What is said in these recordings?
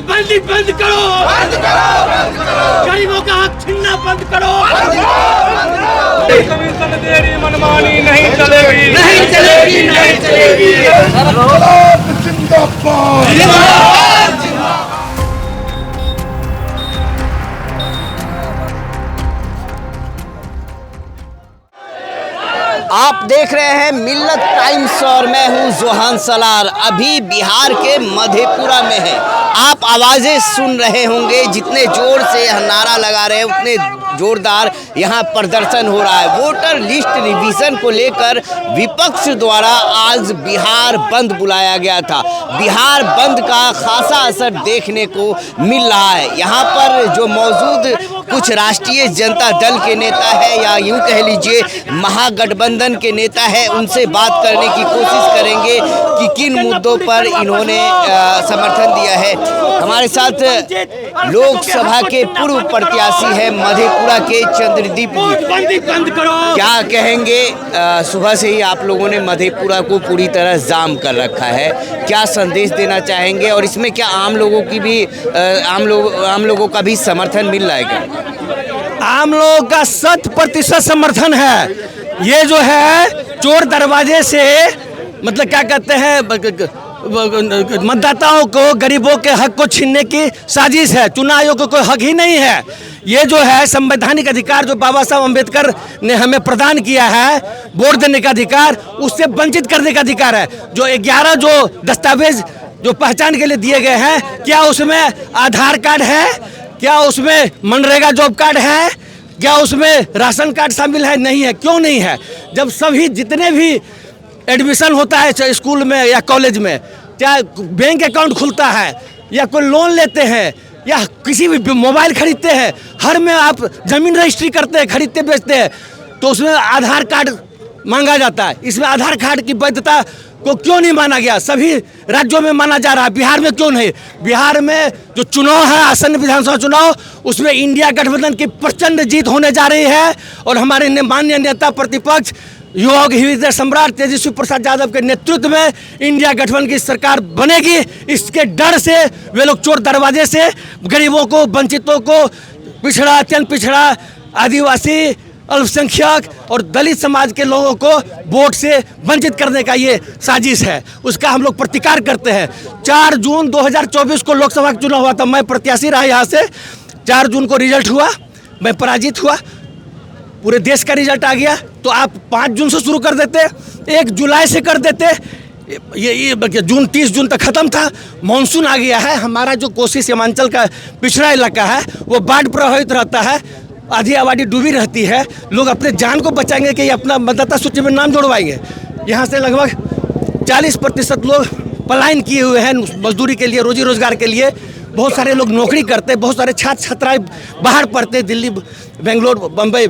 नोटबंदी बंद करो, गरीबों का हक छीनना बंद करो। कमीशन तेरी मनमानी नहीं चलेगी, नहीं चलेगी, नहीं चलेगी। आप देख रहे हैं मिल्लत टाइम्स और मैं हूं जोहान सलार। अभी बिहार के मधेपुरा में है। आप आवाज़ें सुन रहे होंगे, जितने जोर से नारा लगा रहे हैं उतने जोरदार यहाँ प्रदर्शन हो रहा है। वोटर लिस्ट रिवीजन को लेकर विपक्ष द्वारा आज बिहार बंद बुलाया गया था। बिहार बंद का खासा असर देखने को मिल रहा है। यहाँ पर जो मौजूद कुछ राष्ट्रीय जनता दल के नेता है या यूं कह लीजिए महागठबंधन के नेता है, उनसे बात करने की कोशिश करेंगे कि किन मुद्दों पर इन्होंने समर्थन दिया है। हमारे साथ लोकसभा के पूर्व प्रत्याशी है मधेपुरा के चंद्रदीप जी। क्या कहेंगे? सुबह से ही आप लोगों ने मधेपुरा को पूरी तरह जाम कर रखा है, क्या संदेश देना चाहेंगे? और इसमें क्या आम लोगों की भी आम लोगों का भी समर्थन मिल रहा है क्या? आम लोगों का 100% समर्थन है। ये जो है चोर दरवाजे से मतलब क्या कहते हैं, मतदाताओं को, गरीबों के हक को छीनने की साजिश है। चुनाव आयोग को कोई हक ही नहीं है। ये जो है संवैधानिक अधिकार जो बाबा साहब अम्बेडकर ने हमें प्रदान किया है, वोट देने का अधिकार, उससे वंचित करने का अधिकार है। जो 11 जो दस्तावेज जो पहचान के लिए दिए गए हैं, क्या उसमें आधार कार्ड है? क्या उसमें मनरेगा जॉब कार्ड है? क्या उसमें राशन कार्ड शामिल है? नहीं है। क्यों नहीं है? जब सभी जितने भी एडमिशन होता है चाहे स्कूल में या कॉलेज में, चाहे बैंक अकाउंट खुलता है या कोई लोन लेते हैं या किसी भी मोबाइल खरीदते हैं, हर में आप ज़मीन रजिस्ट्री करते हैं, खरीदते बेचते हैं, तो उसमें आधार कार्ड मांगा जाता है। इसमें आधार कार्ड की वैधता को क्यों नहीं माना गया? सभी राज्यों में माना जा रहा है, बिहार में क्यों नहीं? बिहार में जो चुनाव है, आसन्न विधानसभा चुनाव, उसमें इंडिया गठबंधन की प्रचंड जीत होने जा रही है। और हमारे माननीय नेता प्रतिपक्ष युवा हृदय सम्राट तेजस्वी प्रसाद यादव के नेतृत्व में इंडिया गठबंधन की सरकार बनेगी। इसके डर से वे लोग चोर दरवाजे से गरीबों को, वंचितों को, पिछड़ा, अत्यंत पिछड़ा, आदिवासी, अल्पसंख्यक और दलित समाज के लोगों को वोट से वंचित करने का ये साजिश है। उसका हम लोग प्रतिकार करते हैं। 4 जून 2024 को लोकसभा का चुनाव हुआ था। मैं प्रत्याशी रहा यहाँ से। 4 जून को रिजल्ट हुआ, मैं पराजित हुआ। पूरे देश का रिजल्ट आ गया, तो आप 5 जून से शुरू कर देते, 1 जुलाई से कर देते। ये जून 30 जून तक ख़त्म था। मानसून आ गया है। हमारा जो कोसी सीमांचल का पिछड़ा इलाका है वो बाढ़ प्रभावित रहता है, आधी आबादी डूबी रहती है। लोग अपने जान को बचाएंगे कि अपना मतदाता सूची में नाम जोड़वाएंगे। यहाँ से लगभग 40% लोग पलायन किए हुए हैं मजदूरी के लिए, रोजी रोजगार के लिए। बहुत सारे लोग नौकरी करते, बहुत सारे छात्र छात्राएँ बाहर पढ़ते, दिल्ली, बेंगलोर, बम्बई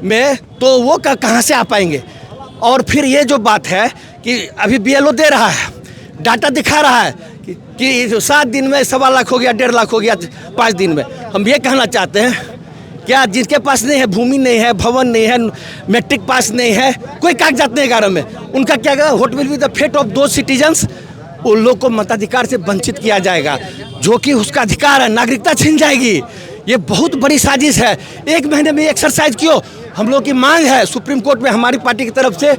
में, तो वो कहाँ से आ पाएंगे? और फिर ये जो बात है कि अभी BLO दे रहा है, डाटा दिखा रहा है कि 7 दिन में 1.25 लाख हो गया, 1.5 लाख हो गया 5 दिन में। हम ये कहना चाहते हैं, क्या जिसके पास नहीं है, भूमि नहीं है, भवन नहीं है, मैट्रिक पास नहीं है, कोई कागजात नहीं 11 में, उनका क्या होगा? What will be the fate of those citizens? उन लोग को मताधिकार से वंचित किया जाएगा, जो कि उसका अधिकार है। नागरिकता छीन जाएगी। ये बहुत बड़ी साजिश है। 1 महीने में एक्सरसाइज क्यों? हम लोग की मांग है, सुप्रीम कोर्ट में हमारी पार्टी की तरफ से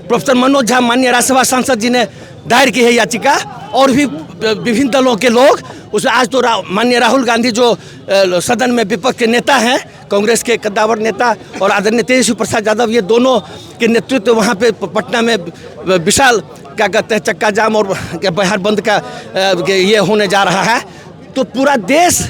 प्रोफेसर मनोज झा माननीय राज्यसभा सांसद जी ने दायर की है याचिका, और भी विभिन्न दलों के लोग। उसमें आज तो माननीय राहुल गांधी जो सदन में विपक्ष के नेता हैं, कांग्रेस के कद्दावर नेता, और आदरणीय तेजस्वी प्रसाद यादव, ये दोनों के नेतृत्व वहाँ पे पटना में विशाल क्या कहते हैं चक्का जाम और बिहार बंद का ये होने जा रहा है। तो पूरा देश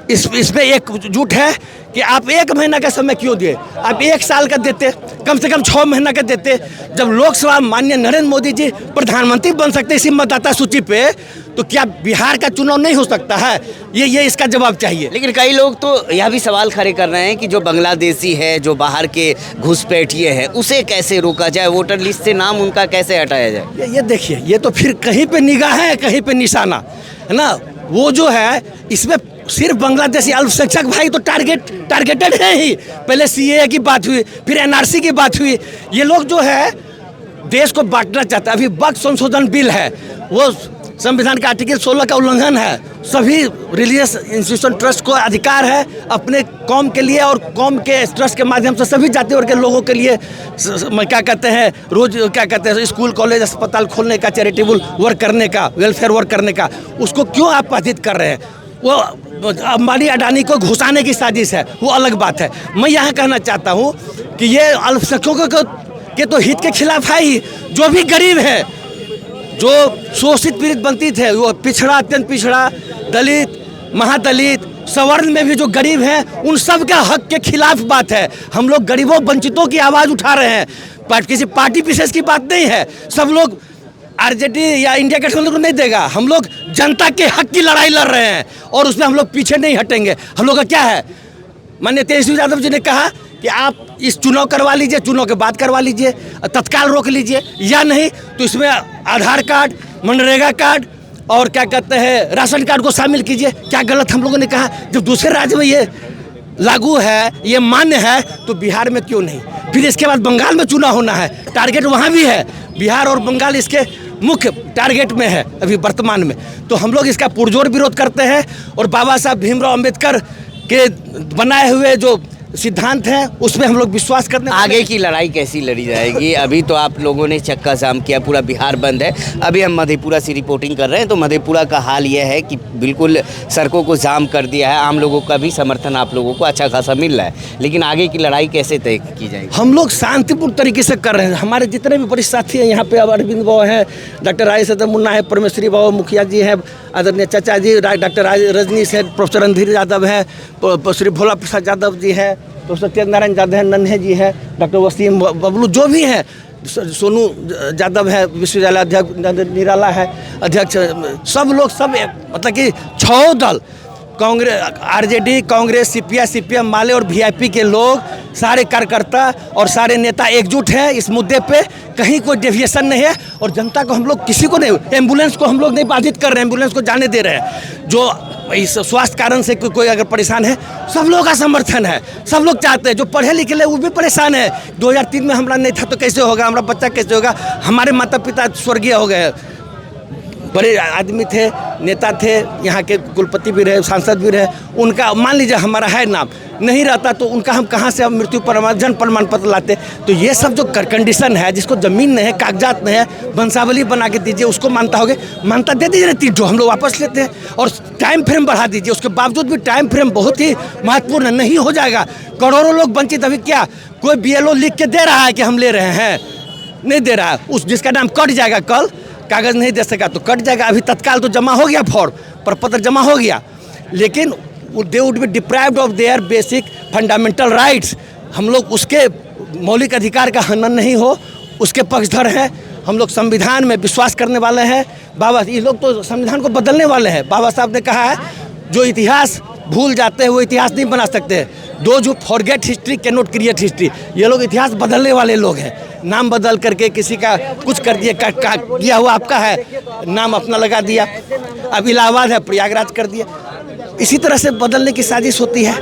इसमें एकजुट है कि आप 1 महीना का समय क्यों दिए? आप 1 साल का देते, कम से कम 6 महीना का देते। जब लोकसभा माननीय नरेंद्र मोदी जी प्रधानमंत्री बन सकते इसी मतदाता सूची पे, तो क्या बिहार का चुनाव नहीं हो सकता है? ये इसका जवाब चाहिए। लेकिन कई लोग तो यह भी सवाल खड़े कर रहे हैं कि जो बांग्लादेशी है, जो बाहर के घुसपैठिए हैं, उसे कैसे रोका जाए? वोटर लिस्ट से नाम उनका कैसे हटाया जाए? ये देखिए, ये तो फिर कहीं पे निगाह है, कहीं पे निशाना है ना। वो जो है, इसमें सिर्फ बांग्लादेशी अल्पसंख्यक भाई तो टारगेटेड है ही। पहले CAA की बात हुई, फिर NRC की बात हुई। ये लोग जो है देश को बांटना चाहते हैं। अभी वक्त संशोधन बिल है, वो संविधान का आर्टिकल 16 का उल्लंघन है। सभी रिलीजियस इंस्टीट्यूशन ट्रस्ट को अधिकार है अपने कौम के लिए और कौम के ट्रस्ट के माध्यम से सभी जाति वर्ग के लोगों के लिए क्या कहते हैं रोज क्या कहते हैं स्कूल कॉलेज अस्पताल खोलने का, चैरिटेबल वर्क करने का, वेलफेयर वर्क करने का, उसको क्यों आप बाधित कर रहे हैं? वो अंबानी अडानी को घुसाने की साजिश है, वो अलग बात है। मैं यहाँ कहना चाहता हूँ कि ये अल्पसंख्यकों के तो हित के खिलाफ है ही। जो भी गरीब है, जो शोषित पीड़ित बनती थे, वो पिछड़ा, अत्यंत पिछड़ा, दलित, महादलित, सवर्ण में भी जो गरीब हैं, उन सब के हक के खिलाफ बात है। हम लोग गरीबों वंचितों की आवाज़ उठा रहे हैं। किसी पार्टी विशेष की बात नहीं है। सब लोग आरजेडी या इंडिया गठबंधन को नहीं देगा। हम लोग जनता के हक की लड़ाई लड़ रहे हैं और उसमें हम लोग पीछे नहीं हटेंगे। हम लोग का क्या है, माननीय तेजस्वी यादव जी ने कहा कि आप इस चुनाव करवा लीजिए, चुनाव के बाद करवा लीजिए, तत्काल रोक लीजिए, या नहीं तो इसमें आधार कार्ड, मनरेगा कार्ड और क्या कहते हैं राशन कार्ड को शामिल कीजिए। क्या गलत हम लोगों ने कहा? जब दूसरे राज्य में ये लागू है, ये मान्य है, तो बिहार में क्यों नहीं? फिर इसके बाद बंगाल में चुनाव होना है, टारगेट वहाँ भी है। बिहार और बंगाल इसके मुख्य टारगेट में है अभी वर्तमान में। तो हम लोग इसका पुरजोर विरोध करते हैं और बाबा साहब भीमराव अंबेडकर के बनाए हुए जो सिद्धांत हैं उसमें हम लोग विश्वास करते हैं। आगे की लड़ाई कैसी लड़ी जाएगी? अभी तो आप लोगों ने चक्का जाम किया, पूरा बिहार बंद है। अभी हम मधेपुरा से रिपोर्टिंग कर रहे हैं, तो मधेपुरा का हाल यह है कि बिल्कुल सड़कों को जाम कर दिया है। आम लोगों का भी समर्थन आप लोगों को अच्छा खासा मिल रहा है, लेकिन आगे की लड़ाई कैसे तय की जाएगी? हम लोग शांतिपूर्ण तरीके से कर रहे हैं। हमारे जितने भी वरिष्ठ साथी हैं यहाँ पे, अब अरविंद बाबू हैं, डॉक्टर राय सदर मुन्ना है, परमेश्वरी बाबू मुखिया जी हैं, आदरणीय चाचा जी, डॉक्टर रजनीश है, प्रोफेसर रणधीर यादव है, श्री भोला प्रसाद यादव जी है, तो सत्येंद्र नारायण यादव है, नन्हे जी है, डॉक्टर वसीम बबलू, जो भी हैं, सोनू यादव है, विश्वविद्यालय अध्यक्ष निराला है अध्यक्ष, सब लोग सब मतलब कि 6 दल, Congress, RJD, Congress, CPI, CPM वाले और वीआईपी के लोग, सारे कार्यकर्ता और सारे नेता एकजुट हैं इस मुद्दे पे। कहीं कोई डेविएशन नहीं है और जनता को हम लोग किसी को नहीं, एम्बुलेंस को हम लोग नहीं बाधित कर रहे हैं, एम्बुलेंस को जाने दे रहे हैं। जो इस स्वास्थ्य कारण से कोई अगर परेशान है, सब लोगों का समर्थन है, सब लोग चाहते हैं। जो पढ़े लिखे वो भी परेशान है। 2003 में हमारा नहीं था तो कैसे होगा, हमारा बच्चा कैसे होगा? हमारे माता पिता स्वर्गीय हो गए, बड़े आदमी थे, नेता थे, यहाँ के कुलपति भी रहे, सांसद भी रहे। उनका मान लीजिए हमारा है नाम, नहीं रहता तो उनका हम कहाँ से मृत्यु प्रमाण, जन्म प्रमाण पत्र लाते? तो ये सब जो कंडीशन है, जिसको ज़मीन नहीं है, कागजात नहीं है, वंशावली बना के दीजिए, उसको मानता होगे, मानता दे दीजिए, 3 ठो हम लोग वापस लेते हैं और टाइम फ्रेम बढ़ा दीजिए। उसके बावजूद भी टाइम फ्रेम बहुत ही महत्वपूर्ण नहीं हो जाएगा। करोड़ों लोग वंचित, अभी क्या कोई BLO लिख के दे रहा है कि हम ले रहे हैं? नहीं दे रहा है। उस जिसका नाम कट जाएगा, कल कागज़ नहीं दे सका तो कट जाएगा। अभी तत्काल तो जमा हो गया, फॉर्म पर पत्र जमा हो गया, लेकिन they would be deprived of their basic fundamental rights. हम लोग उसके मौलिक अधिकार का हनन नहीं हो, उसके पक्षधर हैं। हम लोग संविधान में विश्वास करने वाले हैं। बाबा, ये लोग तो संविधान को बदलने वाले हैं। बाबा साहब ने कहा है, जो इतिहास भूल जाते हैं वो इतिहास नहीं बना सकते। दो जो forget history can not create history. ये लोग इतिहास बदलने वाले लोग हैं। नाम बदल करके किसी का कुछ कर दिया, किया हुआ आपका है, नाम अपना लगा दिया। अब इलाहाबाद है, प्रयागराज कर दिया। इसी तरह से बदलने की साजिश होती है।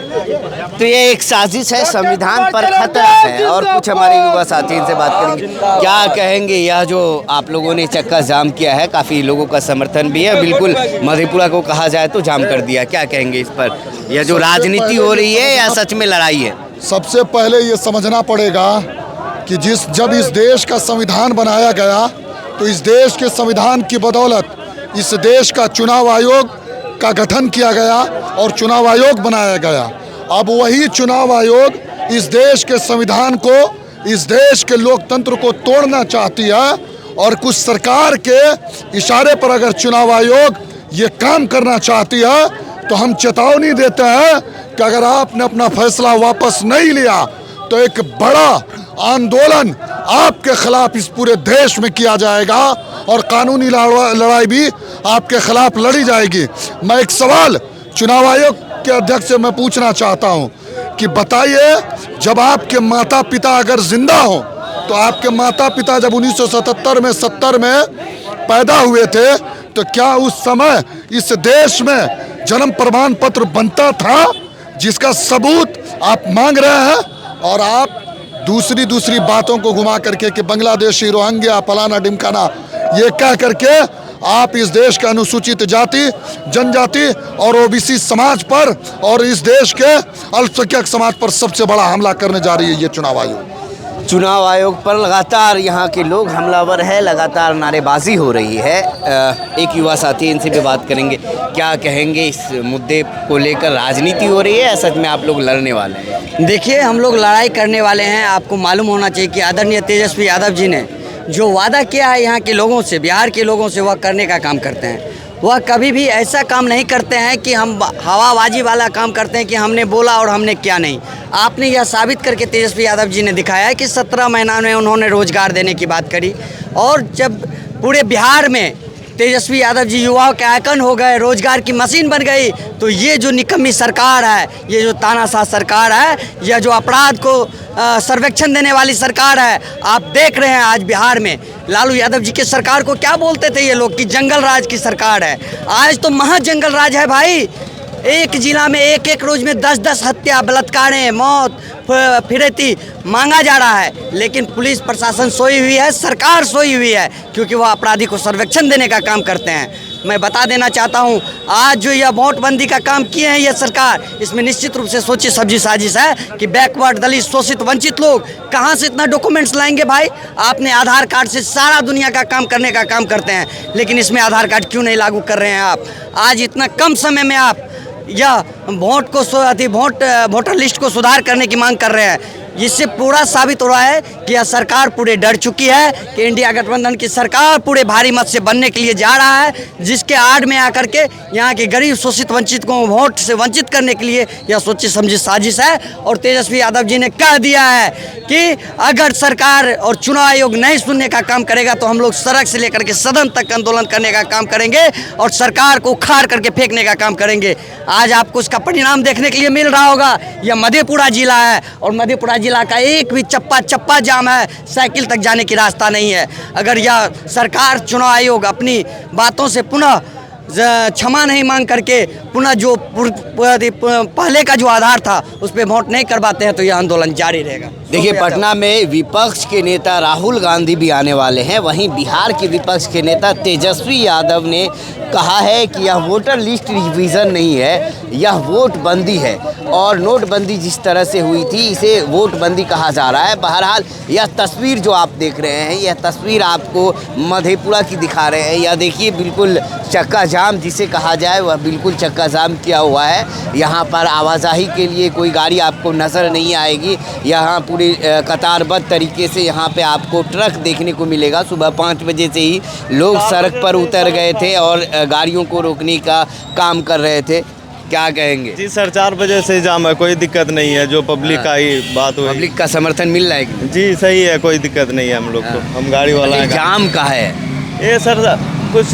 तो ये एक साजिश है, संविधान पर खतरा है। और कुछ हमारे युवा साथी इनसे बात करेंगे। क्या कहेंगे, यह जो आप लोगों ने चक्का जाम किया है, काफ़ी लोगों का समर्थन भी है, बिल्कुल मधेपुरा को कहा जाए तो जाम कर दिया, क्या कहेंगे इस पर? यह जो राजनीति हो रही है या सच में लड़ाई है? सबसे पहले ये समझना पड़ेगा कि जब इस देश का संविधान बनाया गया तो इस देश के संविधान की बदौलत इस देश का चुनाव आयोग का गठन किया गया और चुनाव आयोग बनाया गया। अब वही चुनाव आयोग इस देश के संविधान को, इस देश के लोकतंत्र को तोड़ना चाहती है और कुछ सरकार के इशारे पर अगर चुनाव आयोग ये काम करना चाहती है तो हम चेतावनी देते हैं कि अगर आपने अपना फैसला वापस नहीं लिया तो एक बड़ा आंदोलन आपके खिलाफ इस पूरे देश में किया जाएगा और कानूनी लड़ाई भी आपके खिलाफ लड़ी जाएगी। मैं एक सवाल चुनाव आयोग के अध्यक्ष से मैं पूछना चाहता हूं कि बताइए, जब आपके माता पिता अगर जिंदा हो तो आपके माता पिता जब 1977 में 70 में पैदा हुए थे तो क्या उस समय इस देश में जन्म प्रमाण पत्र बनता था, जिसका सबूत आप मांग रहे हैं? और आप दूसरी बातों को घुमा करके कि बांग्लादेशी, रोहिंग्या, फलाना ढिमकाना, ये कह करके आप इस देश के अनुसूचित जाति, जनजाति और ओबीसी समाज पर और इस देश के अल्पसंख्यक समाज पर सबसे बड़ा हमला करने जा रही है ये चुनाव आयोग। चुनाव आयोग पर लगातार यहाँ के लोग हमलावर है, लगातार नारेबाजी हो रही है। एक युवा साथी, इनसे भी बात करेंगे, क्या कहेंगे इस मुद्दे को लेकर? राजनीति हो रही है या सच में आप लोग लड़ने वाले हैं? देखिए, हम लोग लड़ाई करने वाले हैं। आपको मालूम होना चाहिए कि आदरणीय तेजस्वी यादव जी ने जो वादा किया है यहाँ के लोगों से, बिहार के लोगों से, वह करने का काम करते हैं। वह कभी भी ऐसा काम नहीं करते हैं कि हम हवाबाजी वाला काम करते हैं कि हमने बोला और हमने किया नहीं। आपने यह साबित करके तेजस्वी यादव जी ने दिखाया है कि 17 महीना में उन्होंने रोज़गार देने की बात करी, और जब पूरे बिहार में तेजस्वी यादव जी युवाओं के आइकन हो गए, रोजगार की मशीन बन गई, तो ये जो निकम्मी सरकार है, ये जो तानाशाह सरकार है, यह जो अपराध को सर्वेक्षण देने वाली सरकार है, आप देख रहे हैं आज बिहार में लालू यादव जी के सरकार को क्या बोलते थे ये लोग कि जंगल राज की सरकार है। आज तो महा जंगल राज है भाई। एक जिला में एक रोज में 10-10 हत्या, बलात्कारें, मौत, फिरैती मांगा जा रहा है, लेकिन पुलिस प्रशासन सोई हुई है, सरकार सोई हुई है, क्योंकि वह अपराधी को सर्वेक्षण देने का काम करते हैं। मैं बता देना चाहता हूं, आज जो यह नोटबंदी का काम किए हैं ये सरकार, इसमें निश्चित रूप से सोची समझी साजिश है कि बैकवर्ड, दलित, शोषित, वंचित लोग कहां से इतना डॉक्यूमेंट्स लाएंगे भाई। आपने आधार कार्ड से सारा दुनिया का काम करने का काम करते हैं, लेकिन इसमें आधार कार्ड क्यों नहीं लागू कर रहे हैं आप? आज इतना कम समय में आप यह वोटर लिस्ट को सुधार करने की मांग कर रहे हैं। जिससे पूरा साबित हो रहा है कि यह सरकार पूरे डर चुकी है कि इंडिया गठबंधन की सरकार पूरे भारी मत से बनने के लिए जा रहा है, जिसके आड़ में आकर के यहाँ के गरीब, शोषित, वंचित को वोट से वंचित करने के लिए यह सोची समझी साजिश है। और तेजस्वी यादव जी ने कह दिया है कि अगर सरकार और चुनाव आयोग नहीं सुनने का काम करेगा तो हम लोग सड़क से लेकर के सदन तक आंदोलन करने का काम करेंगे और सरकार को उखाड़ करके फेंकने का काम करेंगे। आज आपको उसका परिणाम देखने के लिए मिल रहा होगा। यह मधेपुरा जिला है और मधेपुरा जिला का एक भी चप्पा जाम है, साइकिल तक जाने की रास्ता नहीं है। अगर यह सरकार, चुनाव आयोग अपनी बातों से पुनः क्षमा नहीं मांग करके पुनः जो पहले का जो आधार था उस पर वोट नहीं करवाते हैं तो यह आंदोलन जारी रहेगा। देखिए, पटना में विपक्ष के नेता राहुल गांधी भी आने वाले हैं, वहीं बिहार के विपक्ष के नेता तेजस्वी यादव ने कहा है कि यह वोटर लिस्ट रिवीजन नहीं है, यह वोट बंदी है और नोटबंदी जिस तरह से हुई थी इसे वोट बंदी कहा जा रहा है। बहरहाल यह तस्वीर जो आप देख रहे हैं, यह तस्वीर आपको मधेपुरा की दिखा रहे हैं। यह देखिए, बिल्कुल चक्का जाम जिसे कहा जाए वह बिल्कुल चक्का जाम किया हुआ है। यहाँ पर आवाजाही के लिए कोई गाड़ी आपको नज़र नहीं आएगी। यहाँ पूरी कतारबद्ध तरीके से यहाँ पे आपको ट्रक देखने को मिलेगा। सुबह 5 बजे से ही लोग सड़क पर उतर गए थे और गाड़ियों को रोकने का काम कर रहे थे। क्या कहेंगे? जी सर, 4 बजे से जाम है, कोई दिक्कत नहीं है। जो पब्लिक का ही बात हुई, पब्लिक का समर्थन मिल रहा है जी, सही है, कोई दिक्कत नहीं है हम लोग को। हम गाड़ी वाला है। जाम का है ये सर, कुछ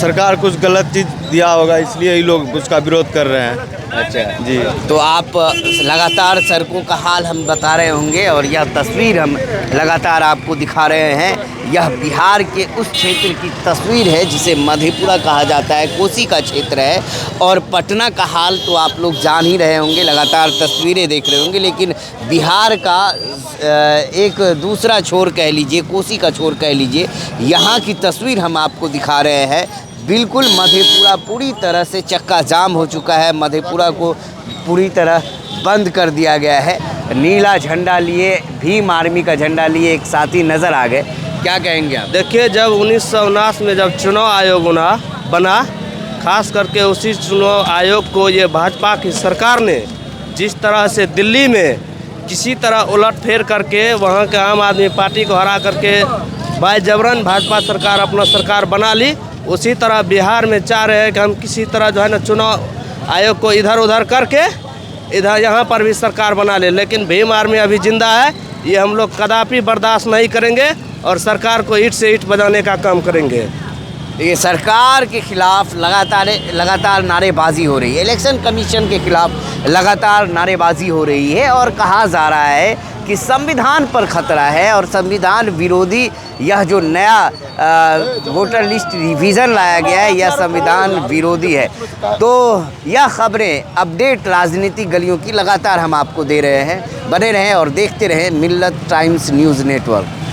सरकार कुछ गलत चीज़ दिया होगा, इसलिए ये लोग उसका विरोध कर रहे हैं। अच्छा जी, तो आप लगातार सड़कों का हाल हम बता रहे होंगे और यह तस्वीर हम लगातार आपको दिखा रहे हैं। यह बिहार के उस क्षेत्र की तस्वीर है जिसे मधेपुरा कहा जाता है, कोसी का क्षेत्र है। और पटना का हाल तो आप लोग जान ही रहे होंगे, लगातार तस्वीरें देख रहे होंगे। लेकिन बिहार का एक दूसरा छोर कह लीजिए, कोसी का छोर कह लीजिए, यहाँ की तस्वीर हम आपको दिखा रहे हैं। बिल्कुल मधेपुरा पूरी तरह से चक्का जाम हो चुका है। मधेपुरा को पूरी तरह बंद कर दिया गया है। नीला झंडा लिए, भीम आर्मी का झंडा लिए एक साथी नज़र आ गए। क्या कहेंगे आप? देखिए, जब 1979 में जब चुनाव आयोग बना, खास करके उसी चुनाव आयोग को ये भाजपा की सरकार ने जिस तरह से दिल्ली में किसी तरह उलटफेर करके वहाँ के आम आदमी पार्टी को हरा करके बाय जबरन भाजपा सरकार अपना सरकार बना ली, उसी तरह बिहार में चाह रहे हैं कि हम किसी तरह जो है ना चुनाव आयोग को इधर उधर करके इधर यहाँ पर भी सरकार बना ले। लेकिन भीम आर्मी अभी जिंदा है, ये हम लोग कदापि बर्दाश्त नहीं करेंगे और सरकार को ईंट से ईंट बजाने का काम करेंगे। ये सरकार के खिलाफ लगातार नारेबाजी हो रही है, इलेक्शन कमीशन के खिलाफ लगातार नारेबाजी हो रही है और कहा जा रहा है कि संविधान पर खतरा है और संविधान विरोधी यह जो नया वोटर लिस्ट रिवीजन लाया गया है यह संविधान विरोधी है। तो यह खबरें, अपडेट राजनीतिक गलियों की लगातार हम आपको दे रहे हैं। बने रहें और देखते रहें मिल्लत टाइम्स न्यूज़ नेटवर्क।